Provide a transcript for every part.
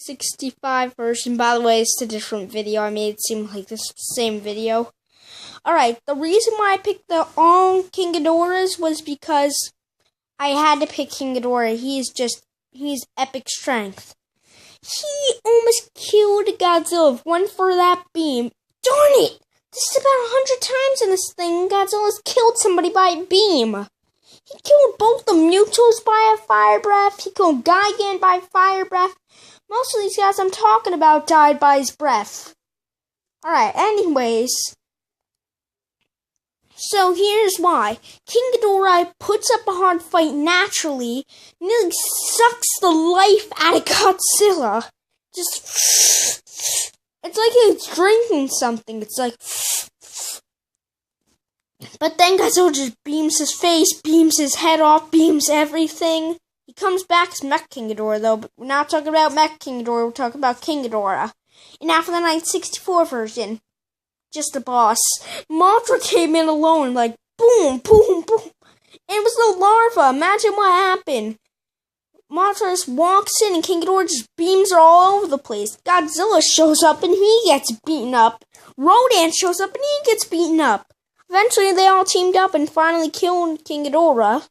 1965 version. By the way, it's a different video. I made it seem like this is the same video. Alright, the reason why I picked the King Ghidorahs was because I had to pick King Ghidorah. He's epic strength. He almost killed Godzilla. If one for that beam. Darn it! This is about 100 times in this thing. Godzilla's killed somebody by a beam. He killed both the Mutos by a fire breath. He killed Gigan by fire breath. Most of these guys I'm talking about died by his breath. Alright, anyways. So here's why. King Ghidorah puts up a hard fight naturally, nearly sucks the life out of Godzilla. It's like he's drinking something. It's like... But then Godzilla just beams his face, beams his head off, beams everything. He comes back as Mech King Ghidorah, though, but we're not talking about Mech King Ghidorah, we're talking about King Ghidorah. And after the 1964 version, just a boss. Mothra came in alone, like, boom, boom, boom. And it was the larva. Imagine what happened. Mothra just walks in and King Ghidorah just beams her all over the place. Godzilla shows up and he gets beaten up. Rodan shows up and he gets beaten up. Eventually, they all teamed up and finally killed King Ghidorah.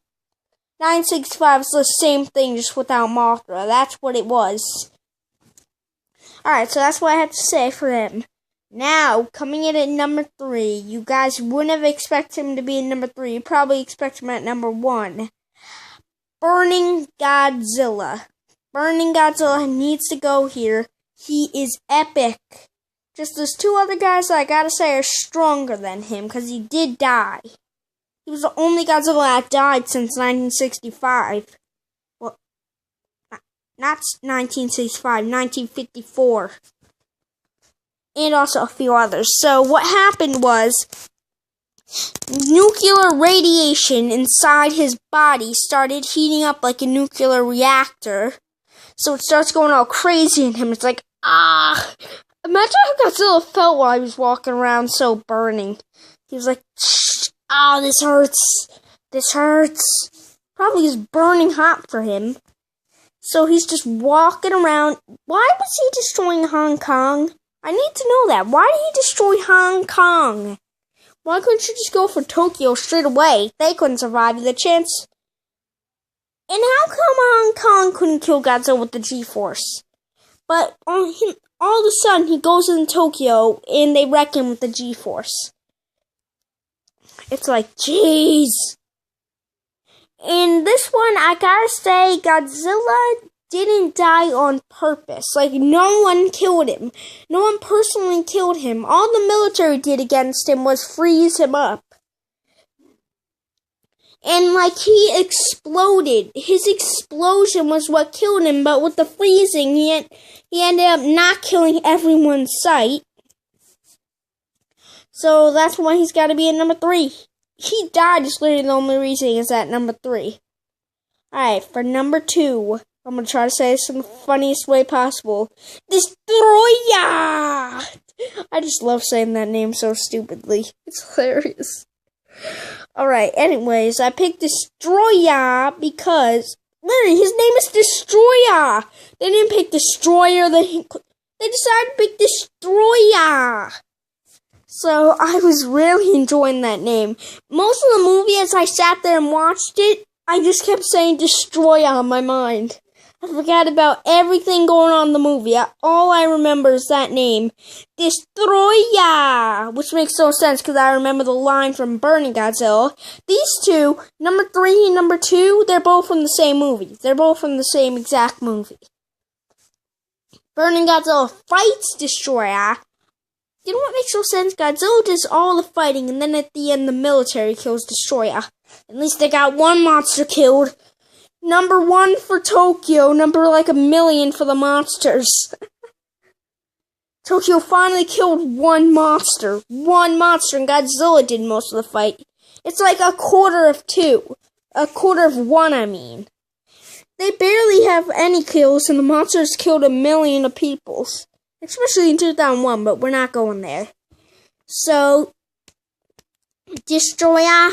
965 is the same thing, just without Mothra. That's what it was. Alright, so that's what I had to say for him. Now, coming in at number 3, you guys wouldn't have expected him to be in number 3. You probably expect him at number 1. Burning Godzilla. Burning Godzilla needs to go here. He is epic. Just those two other guys that I gotta say are stronger than him, because he did die. He was the only Godzilla that died since 1965. Well, not 1965, 1954. And also a few others. So what happened was, nuclear radiation inside his body started heating up like a nuclear reactor. So it starts going all crazy in him. It's like, ah! Imagine how Godzilla felt while he was walking around so burning. He was like, ah, this hurts. This hurts. Probably is burning hot for him. So he's just walking around. Why was he destroying Hong Kong? I need to know that. Why did he destroy Hong Kong? Why couldn't you just go for Tokyo straight away? They couldn't survive the chance. And how come Hong Kong couldn't kill Godzilla with the G-Force? But all of a sudden, he goes in Tokyo, and they wreck him with the G-Force. It's like, jeez. In this one, I gotta say, Godzilla didn't die on purpose. Like, no one killed him. No one personally killed him. All the military did against him was freeze him up. And, like, he exploded. His explosion was what killed him, but with the freezing, he ended up not killing everyone in sight. So, that's why he's got to be at number 3. He died is literally the only reason he's at number 3. Alright, for number 2, I'm going to try to say this in the funniest way possible. Destroya! I just love saying that name so stupidly. It's hilarious. Alright, anyways, I picked Destroya because, literally, his name is Destroya. They didn't pick Destroyer, they decided to pick Destroya. So, I was really enjoying that name. Most of the movie, as I sat there and watched it, I just kept saying Destroya on my mind. I forgot about everything going on in the movie. All I remember is that name. Destroya! Which makes no sense because I remember the line from Burning Godzilla. These two, number 3 and number 2, they're both from the same movie. They're both from the same exact movie. Burning Godzilla fights Destroya. You know what makes no sense? Godzilla does all the fighting and then at the end the military kills Destroya. At least they got one monster killed. Number 1 for Tokyo, number like 1,000,000 for the monsters. Tokyo finally killed one monster, and Godzilla did most of the fight. It's like a quarter of 2. A quarter of 1, I mean. They barely have any kills, and the monsters killed 1,000,000 of people. Especially in 2001, but we're not going there. So, Destroya,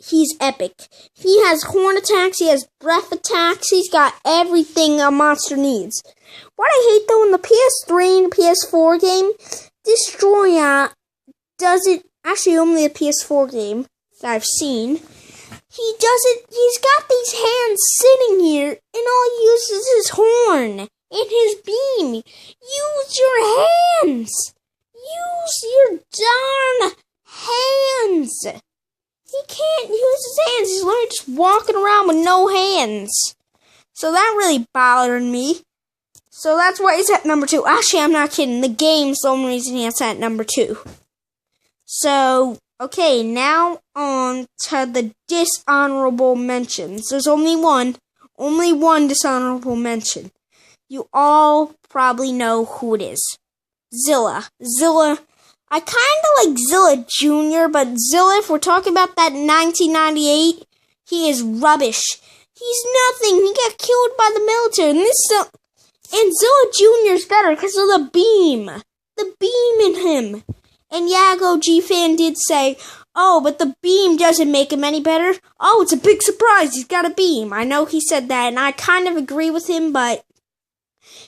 he's epic. He has horn attacks, he has breath attacks, he's got everything a monster needs. What I hate though, in the PS3 and PS4 game, Destroya does it, actually only a PS4 game that I've seen. He's got these hands sitting here, and all he uses is his horn and his beam. Use your hands! Use your darn hands! He can't use his hands, he's literally just walking around with no hands. So that really bothered me. So that's why he's at number 2. Actually, I'm not kidding, the game's the only reason he's at number 2. So, okay, now on to the dishonorable mentions. There's only one dishonorable mention. You all probably know who it is. Zilla. I kind of like Zilla Jr., but Zilla, if we're talking about that 1998, he is rubbish. He's nothing. He got killed by the military. And Zilla Jr. is better because of the beam. The beam in him. And Yago G-Fan did say, oh, but the beam doesn't make him any better. Oh, it's a big surprise. He's got a beam. I know he said that, and I kind of agree with him, but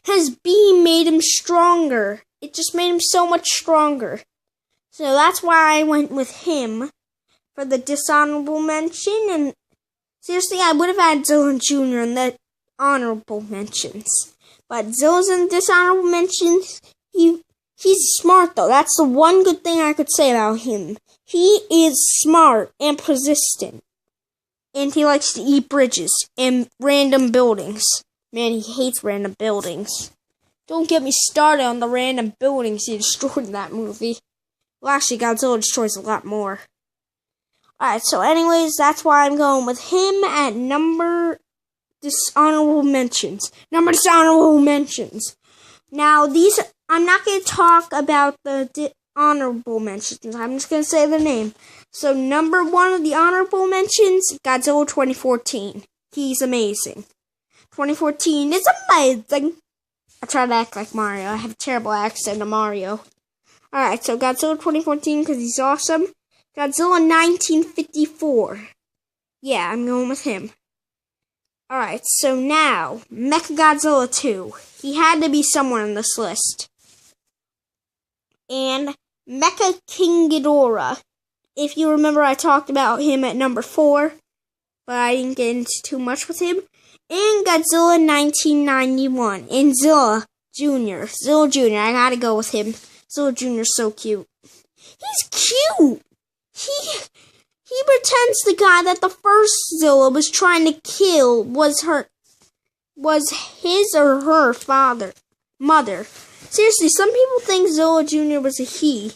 his beam made him stronger. It just made him so much stronger. So that's why I went with him for the dishonorable mention. And seriously, I would have had Zilla Jr. in the honorable mentions. But Zilla's in the dishonorable mentions. He's smart, though. That's the one good thing I could say about him. He is smart and persistent. And he likes to eat bridges and random buildings. Man, he hates random buildings. Don't get me started on the random buildings he destroyed in that movie. Well, actually, Godzilla destroys a lot more. Alright, so anyways, that's why I'm going with him at number dishonorable mentions. Now, I'm not going to talk about the honorable mentions. I'm just going to say the name. So, number 1 of the honorable mentions, Godzilla 2014. He's amazing. 2014 is amazing. I try to act like Mario. I have a terrible accent of Mario. Alright, so Godzilla 2014 because he's awesome. Godzilla 1954. Yeah, I'm going with him. Alright, so now, Mechagodzilla 2. He had to be somewhere on this list. And Mecha King Ghidorah. If you remember, I talked about him at number 4, but I didn't get into too much with him. And Godzilla 1991. And Zilla Jr. I gotta go with him. Zilla Jr. is so cute. He's cute! He pretends the guy that the first Zilla was trying to kill was his or her mother. Seriously, some people think Zilla Jr. was a he.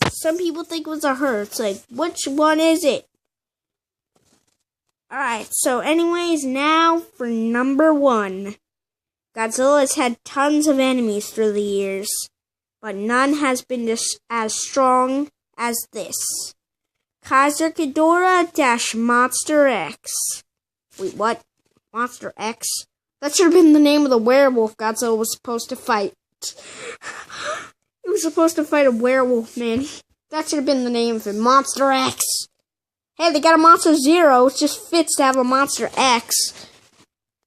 Some people think it was a her. It's like, which one is it? Alright, so anyways, now for number 1. Godzilla has had tons of enemies through the years, but none has been as strong as this. Kaiser Ghidorah - Monster X. Wait, what? Monster X? That should have been the name of the werewolf Godzilla was supposed to fight. He was supposed to fight a werewolf, man. That should have been the name of it. Monster X. Hey, they got a Monster Zero. It just fits to have a Monster X.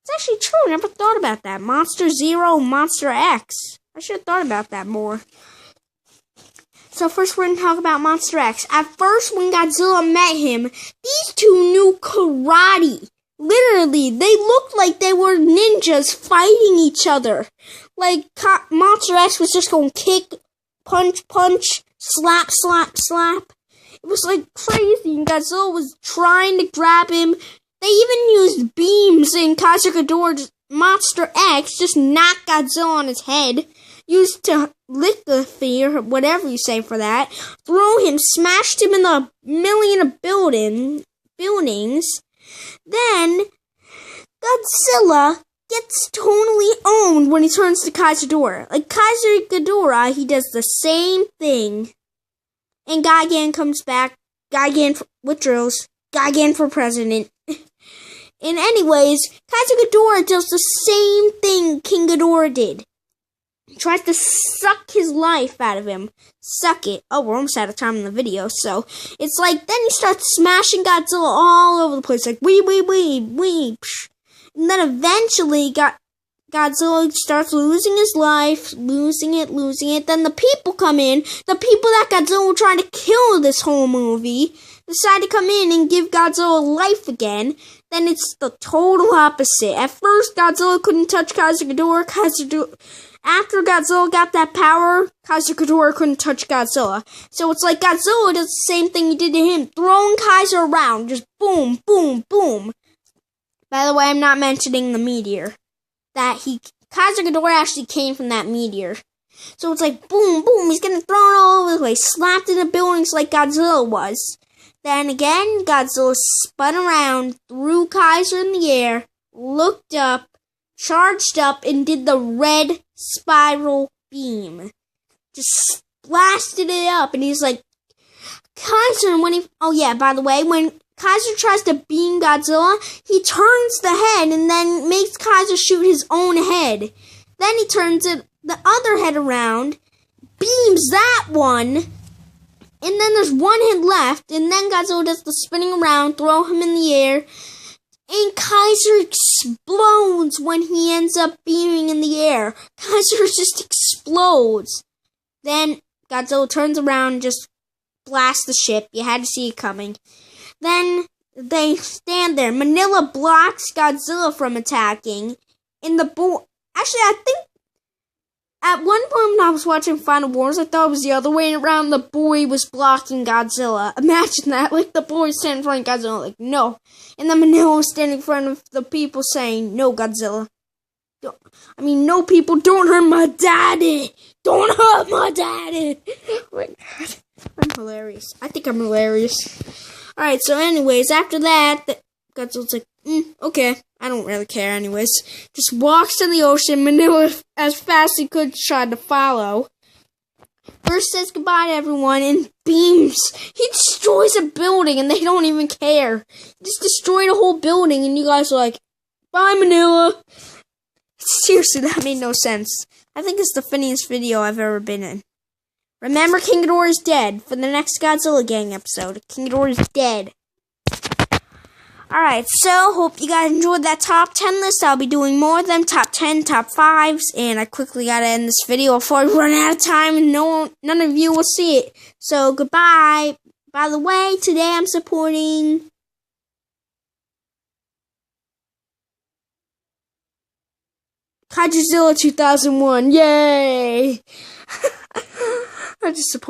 It's actually true. I never thought about that. Monster Zero, Monster X. I should have thought about that more. So first we're going to talk about Monster X. At first, when Godzilla met him, these two knew karate. Literally, they looked like they were ninjas fighting each other. Like, Monster X was just going kick, punch, slap. It was like crazy, and Godzilla was trying to grab him. They even used beams in Kaiser Ghidorah's Monster X, just knocked Godzilla on his head. Used to lick the fear, whatever you say for that. Throw him, smashed him in the million of buildings. Then, Godzilla gets totally owned when he turns to Kaiser Ghidorah. Like, Kaiser Ghidorah, he does the same thing. And Gigan comes back. Gigan withdraws. Gigan for president. And anyways, Kaiser Ghidorah does the same thing King Ghidorah did. tries to suck his life out of him. Suck it. Oh, we're almost out of time in the video, so it's like, then he starts smashing Godzilla all over the place, like, wee. And then eventually, Godzilla starts losing his life, losing it. Then the people come in. The people that Godzilla were trying to kill this whole movie decide to come in and give Godzilla life again. Then it's the total opposite. At first, Godzilla couldn't touch Kaiser Ghidorah. After Godzilla got that power, Kaiser Ghidorah couldn't touch Godzilla. So it's like Godzilla does the same thing he did to him, throwing Kaiser around. Just boom, boom, boom. By the way, I'm not mentioning the meteor. Kaiser Ghidorah actually came from that meteor. So it's like boom, boom, he's getting thrown all over the place, slapped into buildings like Godzilla was. Then again, Godzilla spun around, threw Kaiser in the air, looked up, charged up, and did the red spiral beam. Just blasted it up, and he's like, Kaiser, by the way, when Kaiser tries to beam Godzilla, he turns the head and then makes Kaiser shoot his own head. Then he turns the other head around, beams that one, and then there's one head left, and then Godzilla does the spinning around, throw him in the air, and Kaiser explodes when he ends up beaming in the air. Kaiser just explodes. Then Godzilla turns around and just blasts the ship. You had to see it coming. Then they stand there. Manila blocks Godzilla from attacking. Actually, I think at one point when I was watching Final Wars, I thought it was the other way around. The boy was blocking Godzilla. Imagine that. Like, the boy standing in front of Godzilla, like, no. And then Manila was standing in front of the people saying, no, Godzilla. No, people, don't hurt my daddy. Don't hurt my daddy. Oh my God. I'm hilarious. I think I'm hilarious. Alright, so anyways, after that, Godzilla's like, okay, I don't really care anyways. Just walks in the ocean. Manila, as fast as he could, tried to follow. First says goodbye to everyone and beams. He destroys a building and they don't even care. He just destroyed a whole building and you guys are like, bye Manila. Seriously, that made no sense. I think it's the funniest video I've ever been in. Remember, King Ghidorah is dead. For the next Godzilla Gang episode, King Ghidorah is dead. Alright, so, hope you guys enjoyed that top 10 list. I'll be doing more of them, top 10, top 5s, and I quickly gotta end this video before I run out of time and none of you will see it. So, goodbye. By the way, today I'm supporting Kaijurzilla 2001. Yay! I just support